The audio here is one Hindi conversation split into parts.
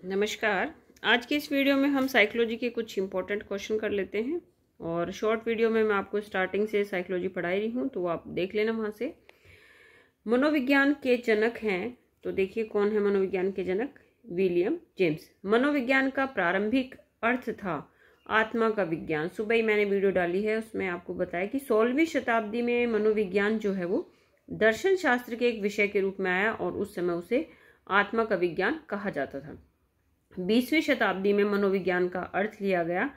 नमस्कार। आज की इस वीडियो में हम साइकोलॉजी के कुछ इंपॉर्टेंट क्वेश्चन कर लेते हैं और शॉर्ट वीडियो में मैं आपको स्टार्टिंग से साइकोलॉजी पढ़ाई रही हूँ, तो आप देख लेना वहाँ से। मनोविज्ञान के जनक हैं, तो देखिए कौन है मनोविज्ञान के जनक? William James. मनोविज्ञान का प्रारंभिक अर्थ था आत्मा का विज्ञान। सुबह ही मैंने वीडियो डाली है, उसमें आपको बताया कि 16वीं शताब्दी में मनोविज्ञान जो है वो दर्शन शास्त्र के एक विषय के रूप में आया और उस समय उसे आत्मा का विज्ञान कहा जाता था। 20वीं शताब्दी में मनोविज्ञान का अर्थ लिया गया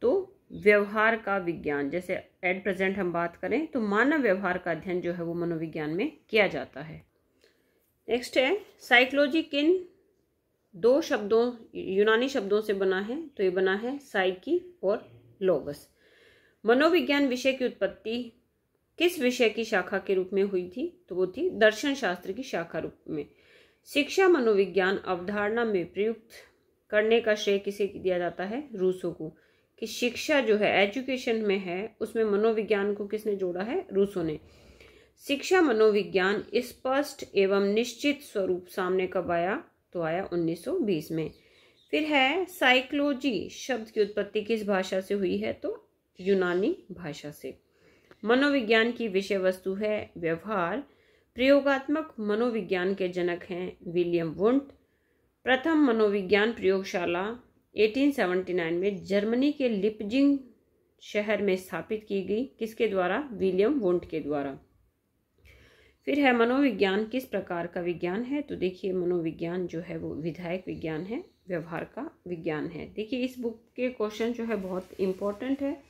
तो व्यवहार का विज्ञान। जैसे एट प्रेजेंट हम बात करें तो मानव व्यवहार का अध्ययन जो है वो मनोविज्ञान में किया जाता है। नेक्स्ट है, साइकोलॉजी किन दो शब्दों यूनानी शब्दों से बना है? तो ये बना है साइकी और लोगस। मनोविज्ञान विषय की उत्पत्ति किस विषय की शाखा के रूप में हुई थी? तो वो थी दर्शन शास्त्र की शाखा रूप में। शिक्षा मनोविज्ञान अवधारणा में प्रयुक्त करने का श्रेय किसे दिया जाता है? रूसो को। कि शिक्षा जो है एजुकेशन में है, उसमें मनोविज्ञान को किसने जोड़ा है? रूसो ने। शिक्षा मनोविज्ञान स्पष्ट एवं निश्चित स्वरूप सामने कब आया? तो आया 1920 में। फिर है, साइकोलॉजी शब्द की उत्पत्ति किस भाषा से हुई है? तो यूनानी भाषा से। मनोविज्ञान की विषय वस्तु है व्यवहार। प्रयोगात्मक मनोविज्ञान के जनक हैं विलियम वुंट। प्रथम मनोविज्ञान प्रयोगशाला 1879 में जर्मनी के लिपजिंग शहर में स्थापित की गई। किसके द्वारा? विलियम वुंट के द्वारा। फिर है, मनोविज्ञान किस प्रकार का विज्ञान है? तो देखिए मनोविज्ञान जो है वो विधायक विज्ञान है, व्यवहार का विज्ञान है। देखिए इस बुक के क्वेश्चन जो है बहुत इंपॉर्टेंट है।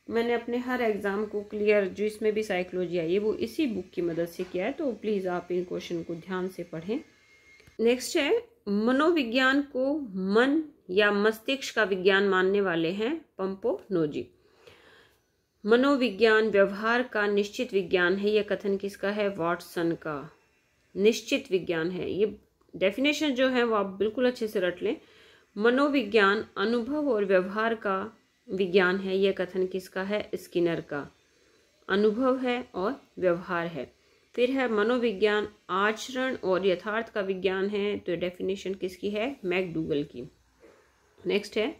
मैंने अपने हर एग्जाम को क्लियर, जो इसमें भी साइकोलॉजी आई है वो इसी बुक की मदद से किया है, तो प्लीज़ आप इन क्वेश्चन को ध्यान से पढ़ें। नेक्स्ट है, मनोविज्ञान को मन या मस्तिष्क का विज्ञान मानने वाले हैं पंपोनोजी। मनोविज्ञान व्यवहार का निश्चित विज्ञान है, यह कथन किसका है? वाटसन का। निश्चित विज्ञान है, ये डेफिनेशन जो है वो आप बिल्कुल अच्छे से रट लें। मनोविज्ञान अनुभव और व्यवहार का विज्ञान है, यह कथन किसका है? स्किनर का। अनुभव है और व्यवहार है। फिर है, मनोविज्ञान आचरण और यथार्थ का विज्ञान है, तो डेफिनेशन किसकी है? मैकडूगल की। नेक्स्ट है,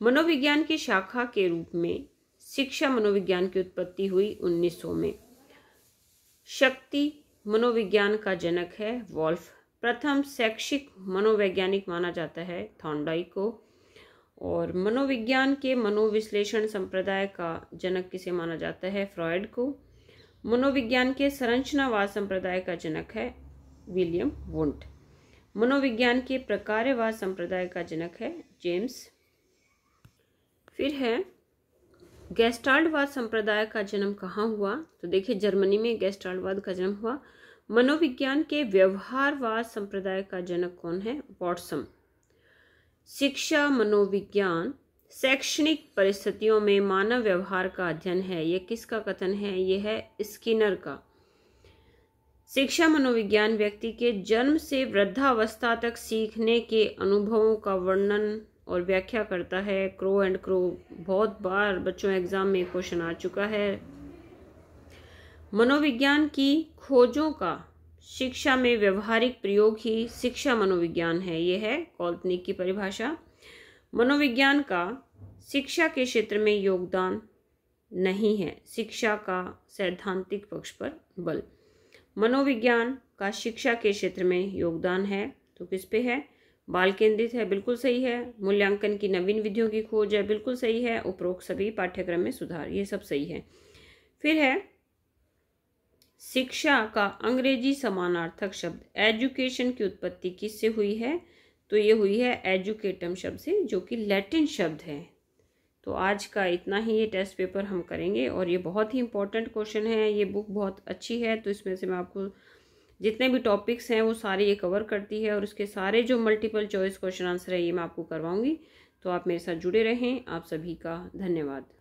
मनोविज्ञान की शाखा के रूप में शिक्षा मनोविज्ञान की उत्पत्ति हुई 1900 में। शक्ति मनोविज्ञान का जनक है वॉल्फ। प्रथम शैक्षिक मनोवैज्ञानिक माना जाता है थॉर्नडाइक को। और मनोविज्ञान के मनोविश्लेषण संप्रदाय का जनक किसे माना जाता है? फ्रॉयड को। मनोविज्ञान के संरचनावाद संप्रदाय का जनक है विलियम वुंट। मनोविज्ञान के प्रकार्यवाद संप्रदाय का जनक है जेम्स। फिर है, गेस्टाल्टवाद संप्रदाय का जन्म कहाँ हुआ? तो देखिए जर्मनी में गेस्टाल्टवाद का जन्म हुआ। मनोविज्ञान के व्यवहारवाद संप्रदाय का जनक कौन है? वाटसन। शिक्षा मनोविज्ञान शैक्षणिक परिस्थितियों में मानव व्यवहार का अध्ययन है, यह किसका कथन है? यह है स्किनर का। शिक्षा मनोविज्ञान व्यक्ति के जन्म से वृद्धावस्था तक सीखने के अनुभवों का वर्णन और व्याख्या करता है। क्रो एंड क्रो बहुत बार बच्चों एग्जाम में क्वेश्चन आ चुका है। मनोविज्ञान की खोजों का शिक्षा में व्यवहारिक प्रयोग ही शिक्षा मनोविज्ञान है, यह है कॉल्पनिक की परिभाषा। मनोविज्ञान का शिक्षा के क्षेत्र में योगदान नहीं है, शिक्षा का सैद्धांतिक पक्ष पर बल। मनोविज्ञान का शिक्षा के क्षेत्र में योगदान है, तो किस पे है? बाल केंद्रित है, बिल्कुल सही है। मूल्यांकन की नवीन विधियों की खोज है, बिल्कुल सही है। उपरोक्त सभी पाठ्यक्रम में सुधार, ये सब सही है। फिर है, शिक्षा का अंग्रेजी समानार्थक शब्द एजुकेशन की उत्पत्ति किससे हुई है? तो ये हुई है एजुकेटम शब्द से, जो कि लैटिन शब्द है। तो आज का इतना ही ये टेस्ट पेपर हम करेंगे और ये बहुत ही इंपॉर्टेंट क्वेश्चन है। ये बुक बहुत अच्छी है, तो इसमें से मैं आपको जितने भी टॉपिक्स हैं वो सारे ये कवर करती है और उसके सारे जो मल्टीपल चॉइस क्वेश्चन आंसर है ये मैं आपको करवाऊंगी। तो आप मेरे साथ जुड़े रहें। आप सभी का धन्यवाद।